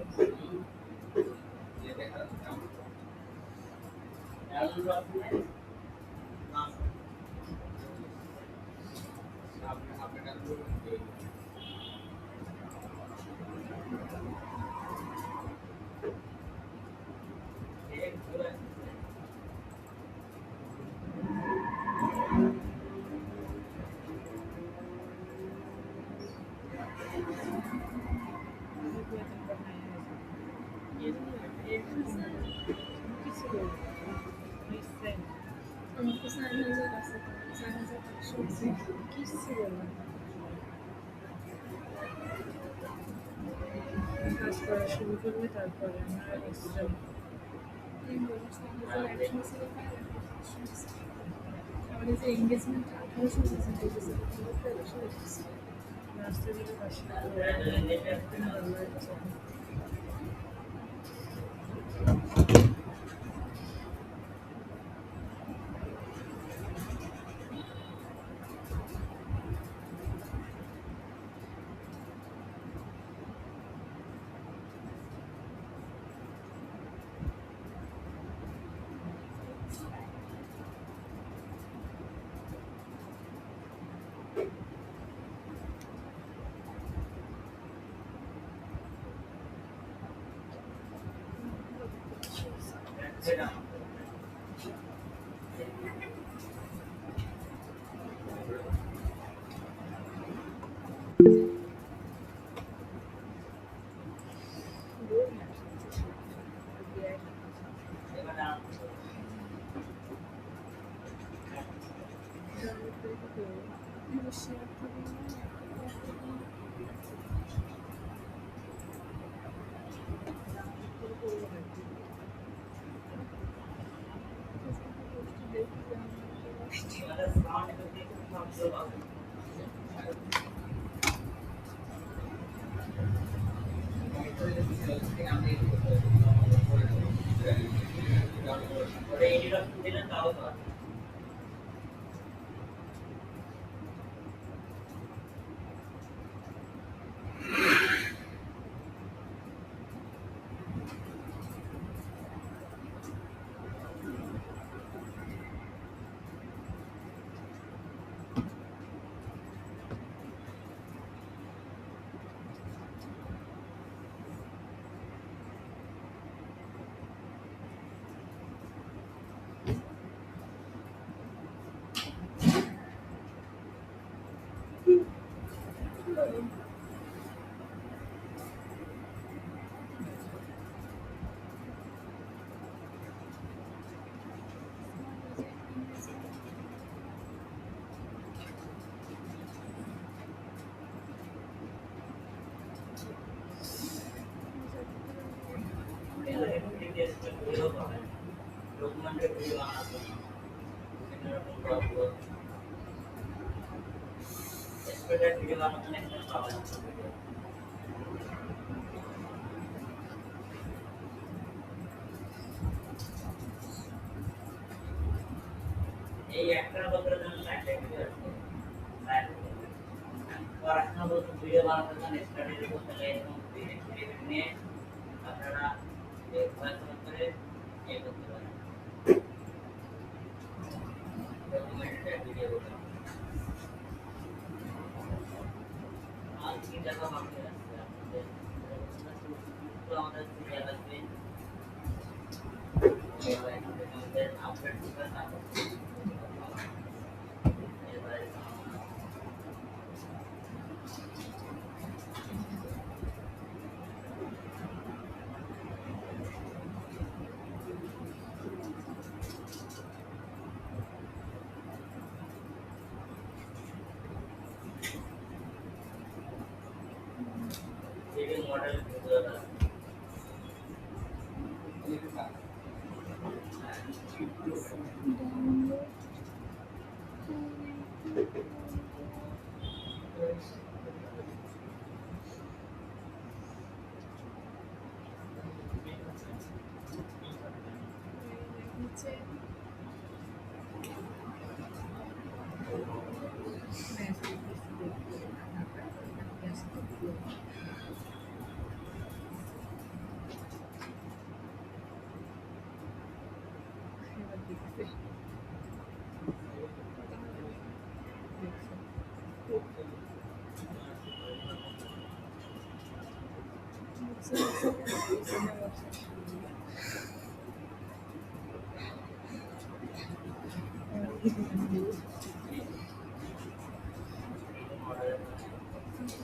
S5: আমাকে 4,000 আছে তো, 4,500 আছে।
S2: কিচ্ছু বললাম কাজ করা শুরু করবে তারপরে আমরা বিশ্রাম
S5: আমি বললাম 4,100 আছে, 5,500 আছে। আমাদের যে engagement 1800 আছে, বলতেছে, 1300 আছে।
S2: নাচতে গেলে পাশে ভালো লাগছে
S5: শেয়ার করে
S1: এই একটা বছরের জন্য 60 ভিডিও আছে পড়াশোনা বলতে ভিডিও বানানোর জন্য স্টাডি করতে গেলে এরকম ভিডিও নিয়ে আপনারা পড়াশোনা করে এই করতে পারেন ডকুমেন্টেড ভিডিও করতে আর কি জায়গা বাকি আছে আপনাদের তো আমাদের সিরিয়াল আছে আমাদের আপডেট করতে থাকুন
S5: নিচে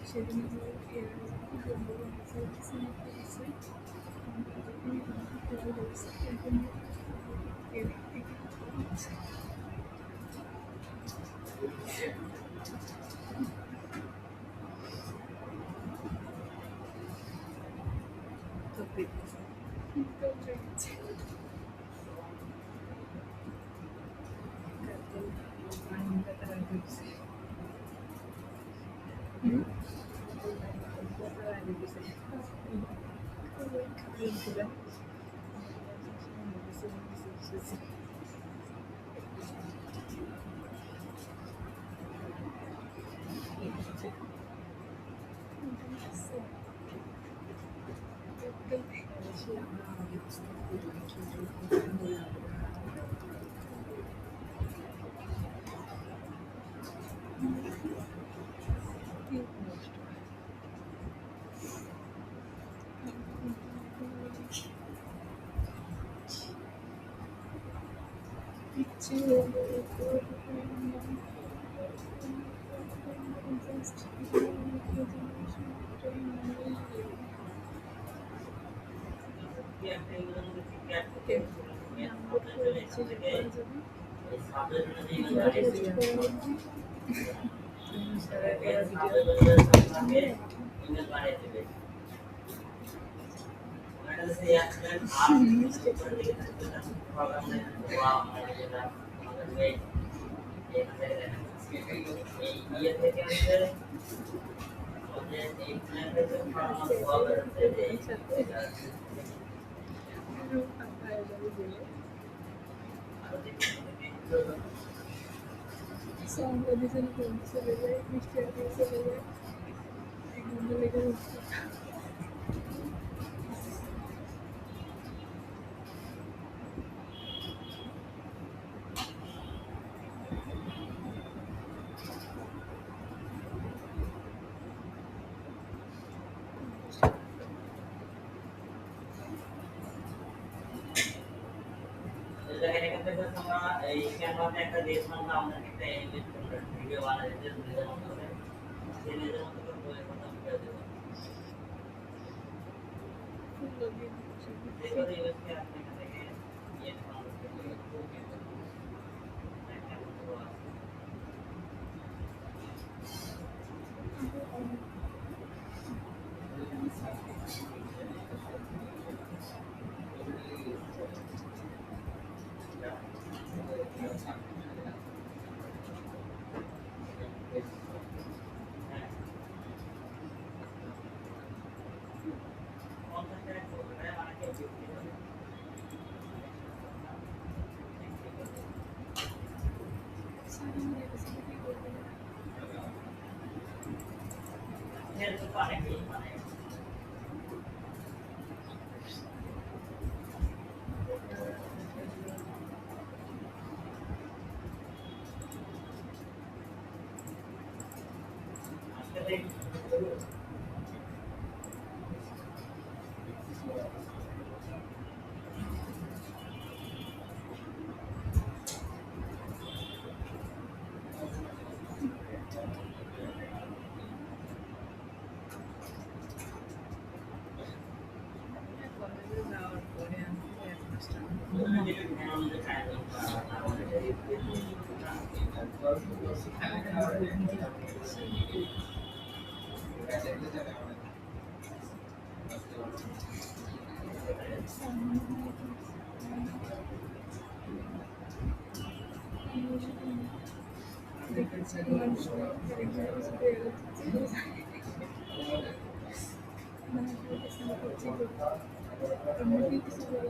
S5: সেদিন চলে যায় মিষ্টি আগে চলে যায় একদম লেগে
S1: এই ক্যামেরাতে একটা দেশ আমরা আমাদের একটা ভিডিও বানাই দিতে নিজের মতো করে নিজের মতো করে বলে কথা বলে দেবো দেখো ইউএসকে আপনি এখান থেকে ইয়ে
S5: দেখেছি মানুষ একজনের কিছু পেয়ে যাচ্ছে না করছি এমনি কিছু বলে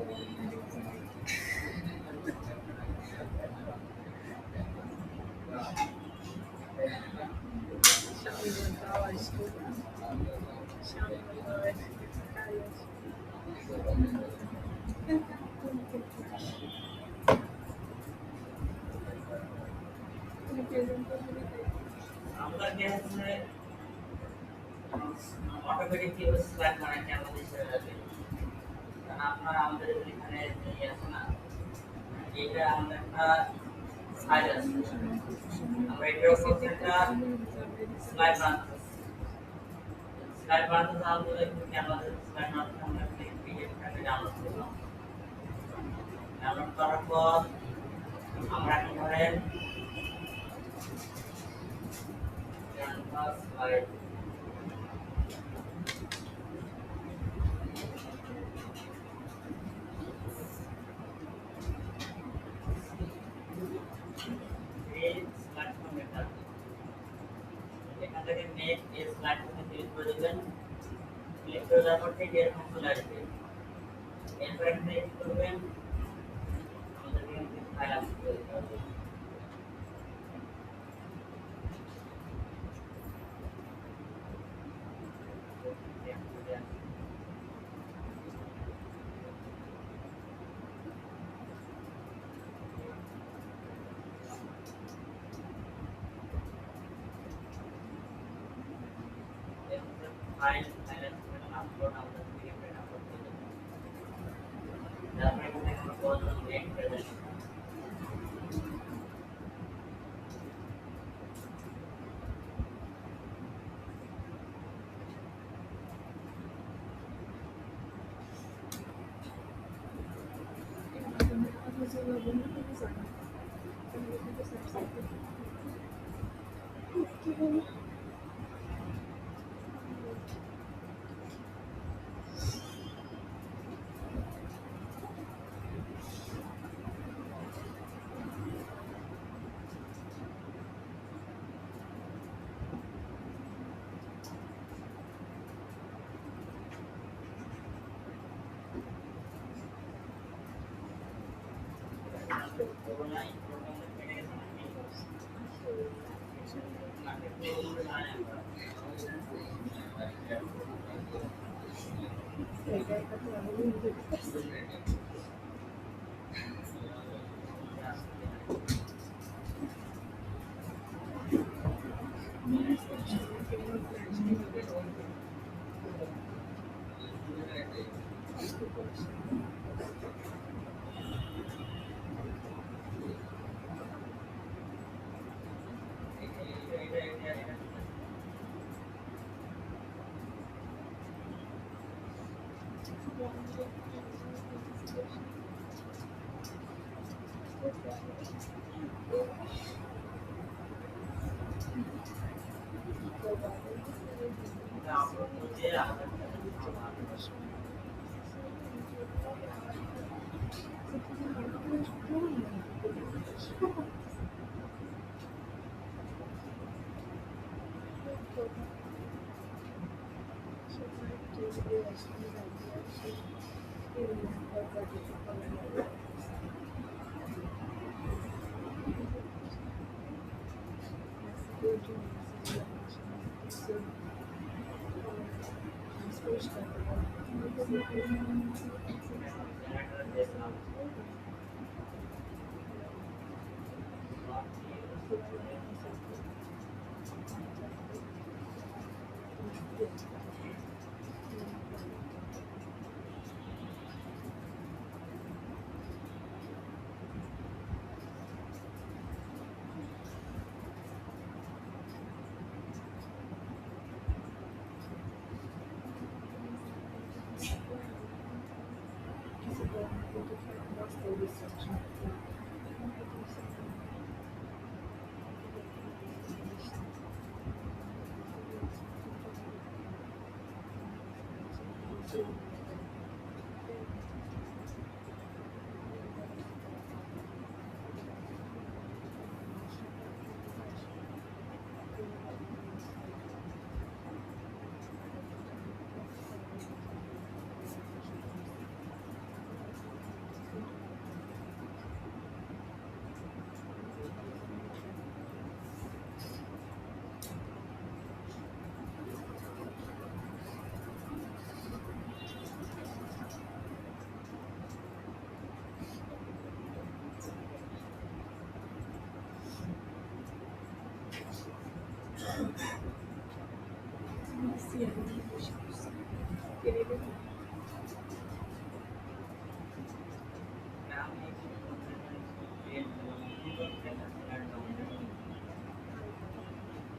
S2: সামনে দাও আসবে সামনে দাও আসবে কাজ আছে
S5: তুমি প্রেজেন্ট করবে
S1: আমরা কি হচ্ছে অটোমেটিক কি স্ল্যাক বানাইতে আমাদের সেটা লাগে কারণ আপনারা আমাদের এখানে যে আছে না এটা আমাদের একটা সাইজ আছে আমরা এটার উপর একটা স্লাইড বানাতে স্লাইড বানাতে আমাদের আমাদের স্লাইড বানাতে আমরা পিডিএফটাকে ডাউনলোড করলাম ডাউনলোড করার পর আমরা কি ধরেন ক্যানভাস স্লাইড এখান থেকে নেট এ স্লাইড ক্লিক করে দেবেন ক্লিক করে দেওয়ার পর থেকে এরকম চলে আসবে এরপর এখানে কি করবেন আমাদের এখানে ফাইল আসবে ফাইল আপলোড আমাদের পিডিএফ আপলোড করে দেবেন তারপর এখানে আমরা কোড এড করে দেবেন করোনা প্রোগ্রামে পেয়ে
S2: এটা একটা প্রবলেম হচ্ছে
S1: আপলোড করতে আমাদের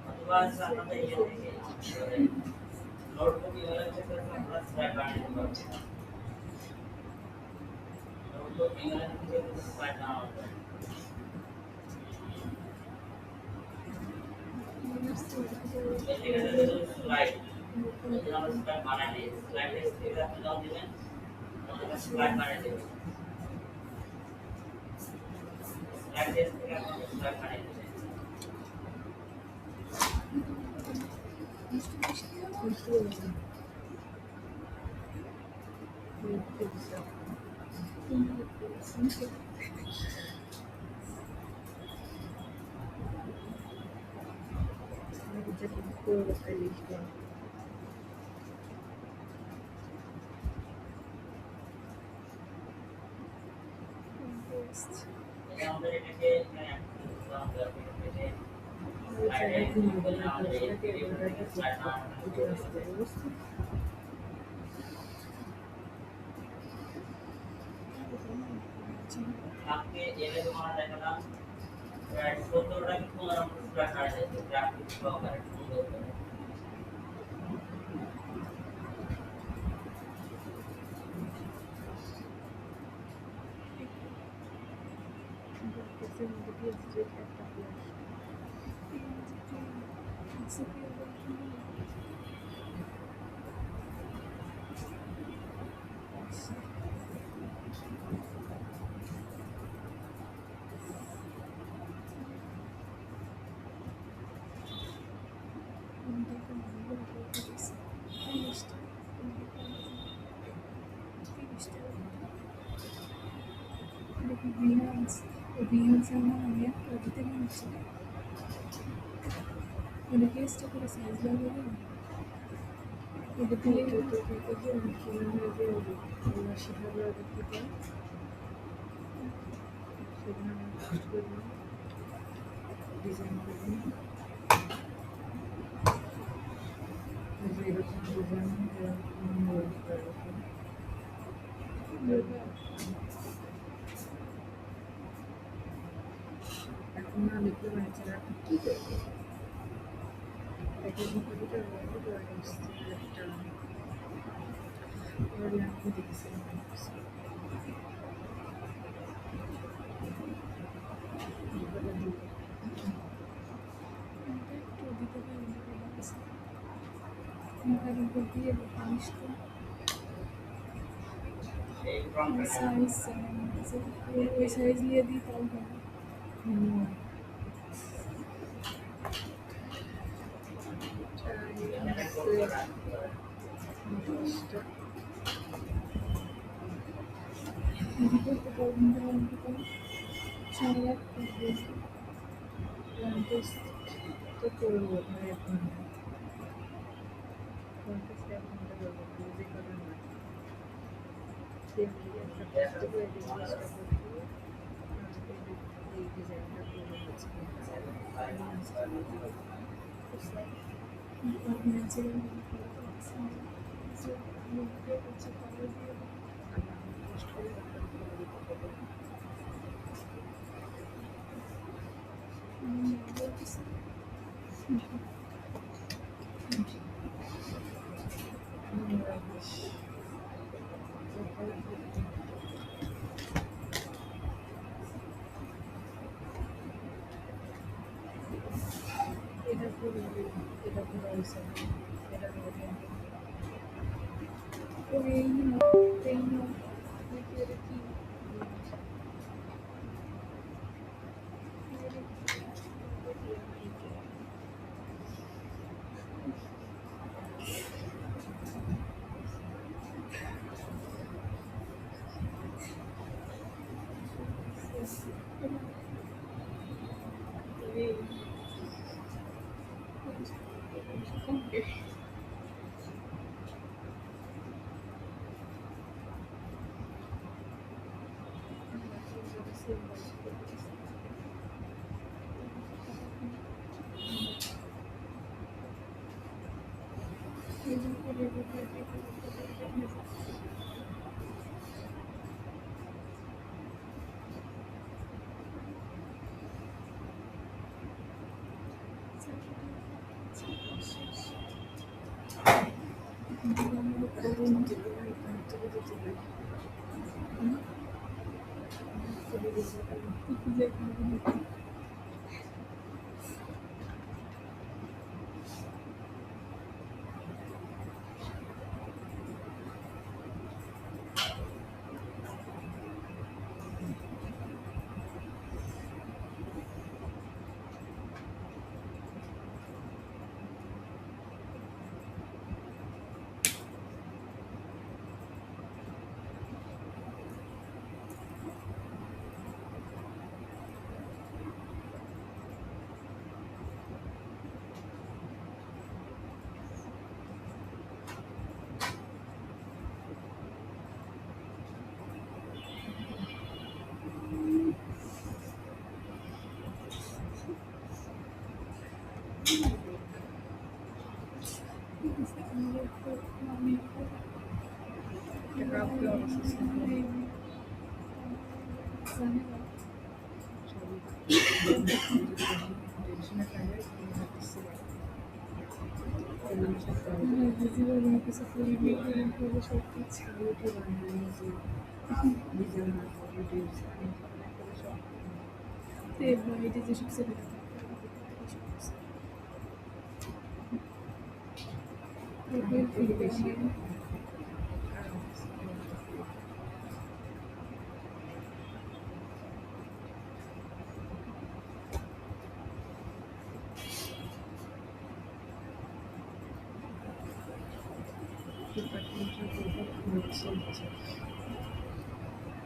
S1: অথবা আমাদের ইয়ে থেকে নোটবুক ইমেল থেকে আমরা স্লাইড বানিয়ে দিতে পারবো নোটবুক ইমেল থেকে স্লাইড বানানো যায় স্লাইড যদি আমরা স্লাইড বানাই দিই স্লাইড থেকে আপনি যখন দিবেন তখন স্লাইড বানিয়ে দেবেন স্লাইড থেকে আপনি স্লাইড বানিয়ে দেবেন আমাদের এটাকে এখানে আমাদের এটাকে आपके एरिया को माना जाएगा तो थोड़ा भी पूरा पूरा कर देते ग्राफिक्स को करेक्ट कर देते
S2: এখন না লিখতে পারছি না কি করবো একটা দেখেছিলাম
S5: সাইজ নিয়ে দিই তাও হবে
S2: তো করবো এখন যে করার না একটা কষ্ট করে এই ডিজাইনটা করে এটা পুরো হয়েছে এটা
S5: It is a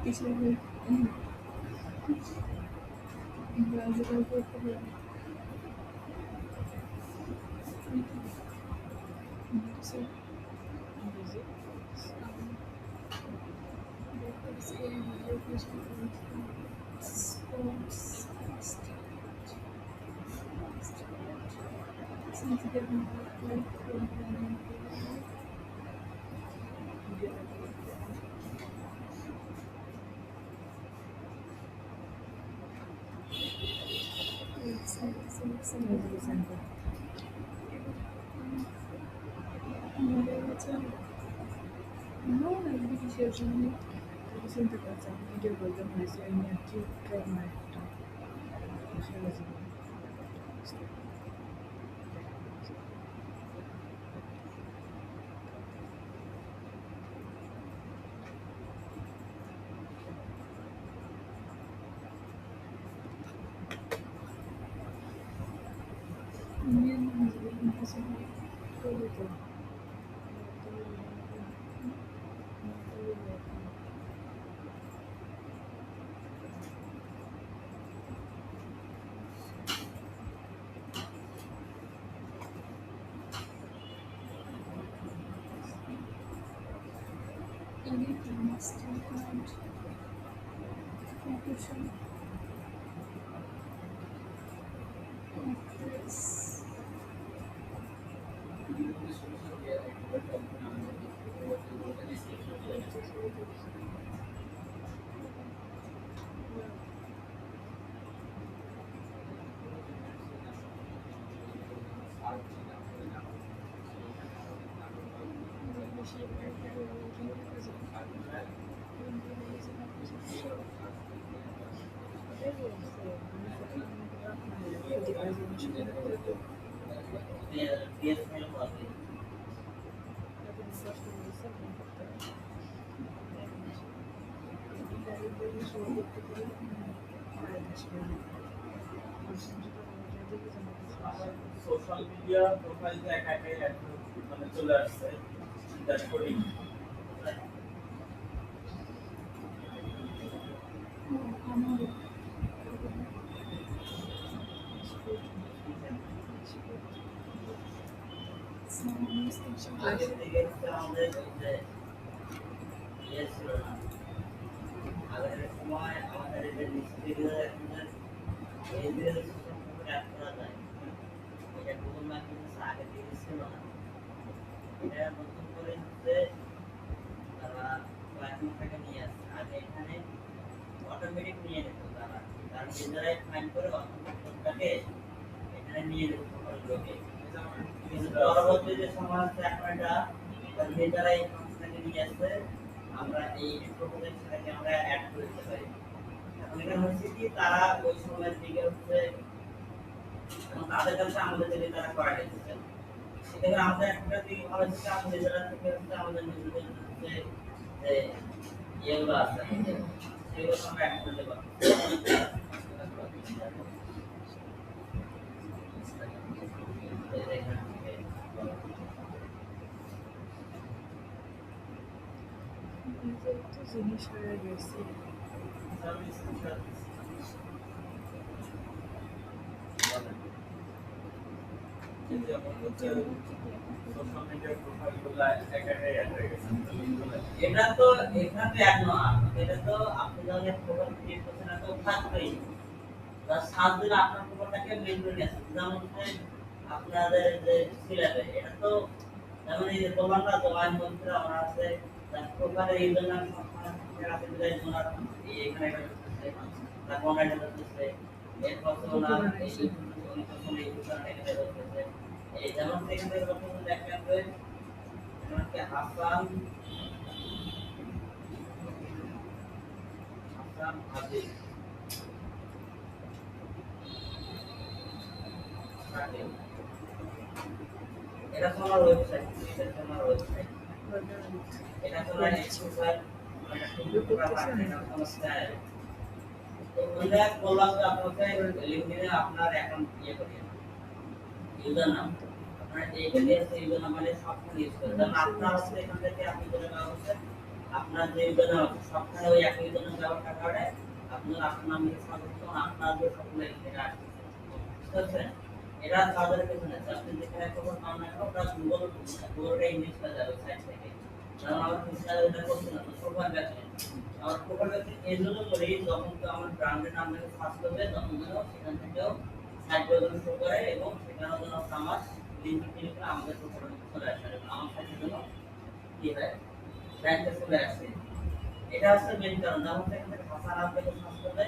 S1: PSL হবে
S3: সোশ্যাল মিডিয়া প্রোফাইল একা একাই মানে চলে আসছে ড্যাশবোর্ডিং
S1: আগে থেকে আমাদের যে ইয়ে ছিল না আগের সময় আমাদের এই যে নিষ্ক্রিয় এই যে সিস্টেম অ্যাড করা যায় এটা গুগল ম্যাপ কিন্তু আগে থেকে ছিল না এটা নতুন করে হচ্ছে তারা ক্লায়েন্টটাকে নিয়ে আসছে আগে এখানে অটোমেটিক নিয়ে নিত তারা তার নিজেরাই ফাইন করে অটোমেটিকটাকে এখানে নিয়ে নিত লোকে কিন্তু পরবর্তী যে সময় হচ্ছে এখন এটা তার নিজেরাই ফাংশনটাকে নিয়ে আসছে আমরা এই প্রপোজাল সেটাকে আমরা অ্যাড করে দিতে পারি এখন এটা হচ্ছে কি তারা ওই সময়ের দিকে হচ্ছে তাদের কাছে আমাদের থেকে তারা করা গেছে এবার আমরা একটা দিক ভালো হচ্ছে আমাদের নিজেরা থেকে হচ্ছে আমাদের নিজেদের হচ্ছে যে ইয়েগুলো আছে সেগুলো আমরা অ্যাড করতে পারি
S2: নিজের তো জিনিস হয়ে গেছে
S1: এটা তো এখানে এক নয় এটা তো আপনি যখন এক প্রোগ্রাম ক্রিয়েট করছেন তো থাকবেই তার সাত দিন আপনার প্রোগ্রামটাকে মেন করে নিয়ে আসেন যেমন আপনাদের যে সিলেবে এটা তো যেমন এই যে তোমারটা তোমার মধ্যে আমার আছে তার প্রোগ্রামের এই জন্য আছে যে তোমার এখানে এটা করতেছে তারপর এটা করতেছে এরপর তো না এই উনি এই কারণে এটা করতেছে এই যেমন এখান থেকে প্রথমে দেখেন যে এখানে হাসান হাবিব এটা তোমার ওয়েবসাইট এটা তোমার ওয়েবসাইট এটা তোমার এক্সপ্লোর মানে কম্পিউটার পার্টনার সমস্যা তো ওইটা বললাম যে আপনাকে লিংকডইনে আপনার অ্যাকাউন্ট ইয়ে করে ইউজার নাম আপনার এইখানে আছে ইউজার নাম মানে সবখানে ইউজ করে যেমন আপনার হচ্ছে এখান থেকে আপনি যেটা ব্যবহার করছেন আপনার যে ইউজার নাম আছে সবখানে ওই একই ইউজার নাম ব্যবহার করার কারণে আপনার নাম লিখে সাবস্ক্রিপশন আপনার যে সকল এটা আসছে বুঝতে এটা তাদের পেছনে আপনি যেখানে খবর পান না ওটা গুগলটা ইংলিশ করা যাবে সাইট থেকে কারণ আমার ফিজিক্যাল এটা করতে না প্রোফাইল ব্যাকে আমার প্রোফাইল ব্যাকে এই জন্য করি যখন তো আমার ব্র্যান্ডের নামটাকে সার্চ করবে তখন যেন সেখান থেকেও সাইট পর্যন্ত শো করে এবং সেখানেও যেন আমার লিঙ্ক ক্লিক করে আমাদের প্রোফাইলে চলে আসে আমার সাইটের জন্য কি হয় ব্র্যান্ডে চলে আসে এটা হচ্ছে মেইন কারণ যেমন সেখান থেকে ভাষা নামটাকে সার্চ করলে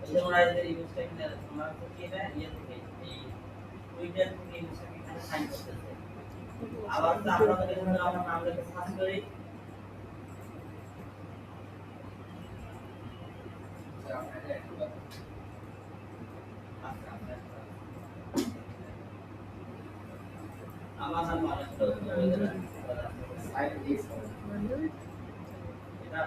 S1: যেমন আইদের ইউজটা এখানে আমরা হচ্ছে কি না ইয়ে থেকে এই টুইটার থেকে ইউজটা এখানে সাইন করতেছে আবার তো আপনাদের এখানে আমরা নামটাকে সার্চ করি আমার নাম মানে সাইট লিস্ট এটা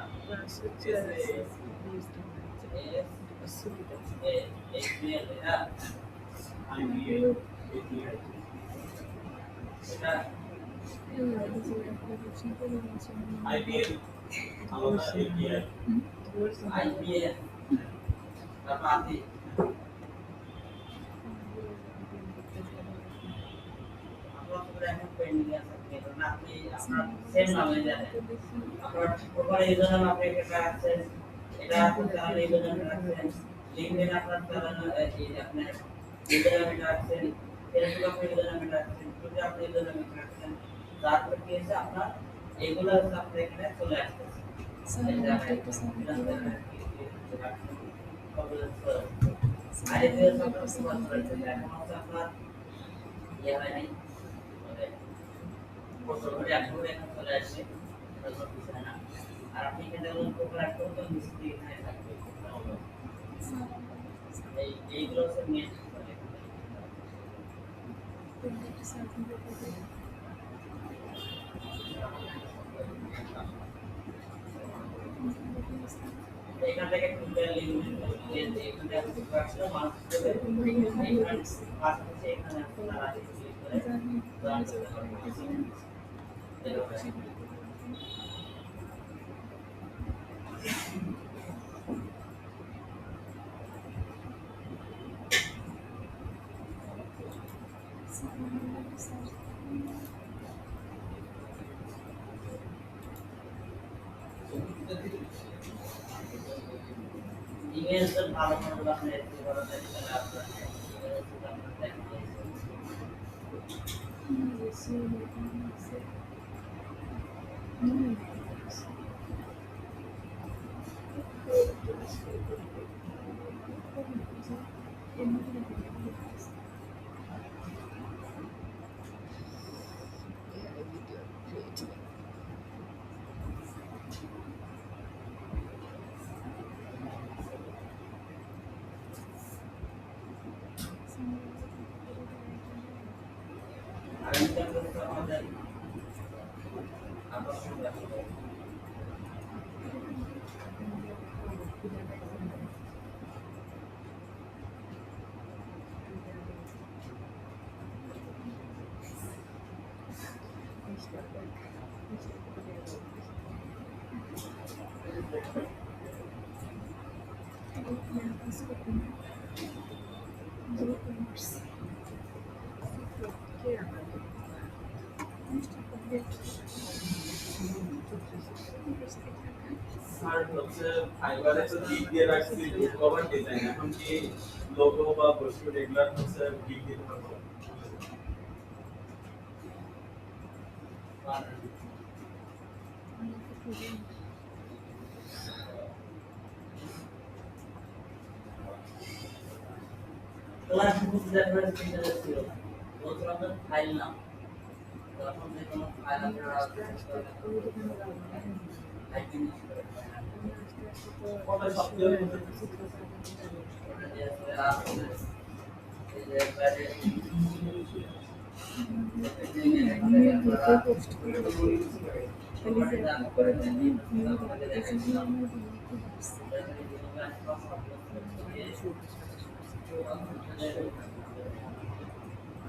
S1: সেম নামে জানেন আপনার প্রোফাইল ইউজার নাম আপনি এটা রাখছেন এটা আপনি চালানো ইউজার নাম রাখছেন লিংকডইন আপনার চালানো এই আপনার ইউজার নাম এটা রাখছেন ফেসবুক আপনি ইউজার নাম এটা রাখছেন টুইটার আপনি ইউজার নাম এটা রাখছেন তারপর কি হচ্ছে আপনার এগুলো আপনি এখানে চলে আসতেছে আর এই যে আপনার ইয়ে হয় নাই প্রথমে একবারে এখানে চলে আসে এটা তো কিছু না আর আপনি এখানে যখন প্রোগ্রাম করতে মিস্ত্রি এখানে থাকবে এইগুলো হচ্ছে মেন এখান থেকে টুইটার লিংক এখান থেকে পাচ্ছিল মানুষ এখানে পাশাপাশি এখানে তারা ক্লিক করে ইমেল তো ভালো করে আপনি একটু বড় দেখতে পারেন আপনার আগামীকাল কিন্তু আমাদের আকর্ষণ ব্যবসা
S3: আর হচ্ছে ফাইবারে তো গিগ দিয়ে রাখছি কভার ডিজাইন এখন কি লোগো বা ব্রোশিউর রেগুলার হচ্ছে গিগ দিতে পারবো
S1: ক্লাস বুঝতে পারে চিন্তা ছিল বলছিলাম তো ফাইল নাম তখন যে কোনো ফাইল আপনারা টাইপিং করে
S3: কবে সপ্তাহের মধ্যে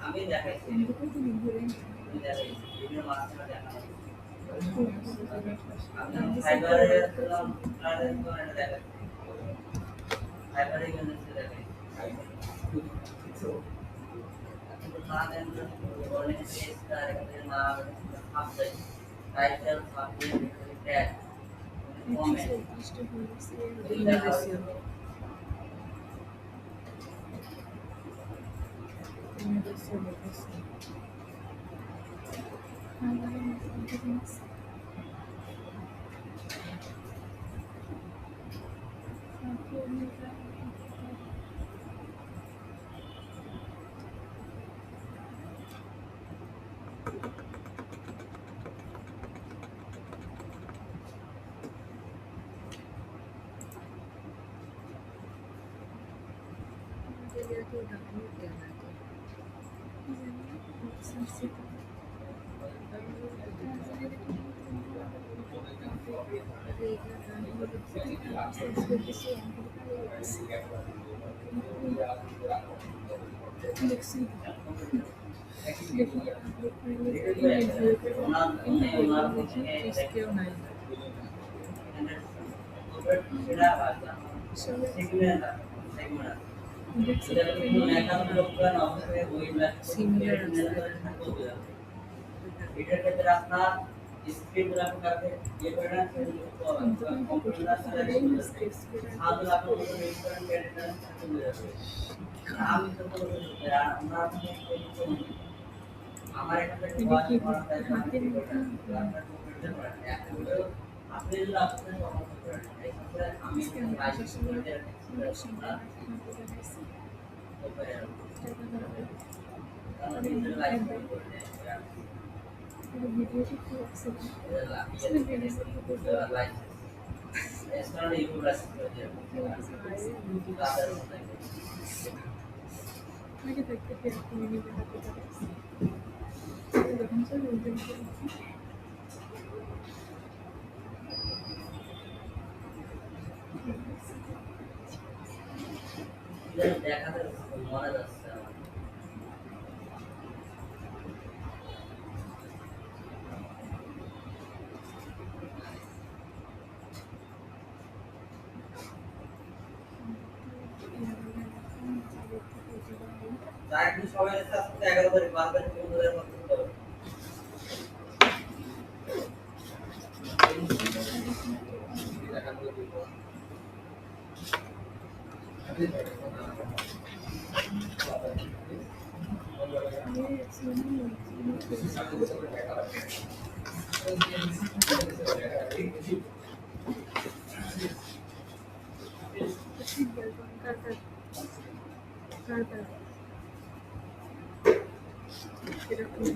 S1: আমি দেখাইছি বিভিন্ন মাধ্যমে দেখানো আপনার ফাইবারের দেখাই ফাইবারের জন্য দেখাই টাইটেল সাবজেক্ট ট্যাগ কমেন্ট এটার ক্ষেত্রে আপনার স্ক্রিপ্ট রাখতে হবে যে করে না কম্পিউটার সাথে আপনি আমি তো আমরা আমার এখান থেকে আপনি যদি আপনি আমি দেখাতে মনে যাচ্ছে আমার চাকরি সবাই সাথে 11 তারিখ 12 তারিখ 15 তারিখ করতে হবে
S5: এরকম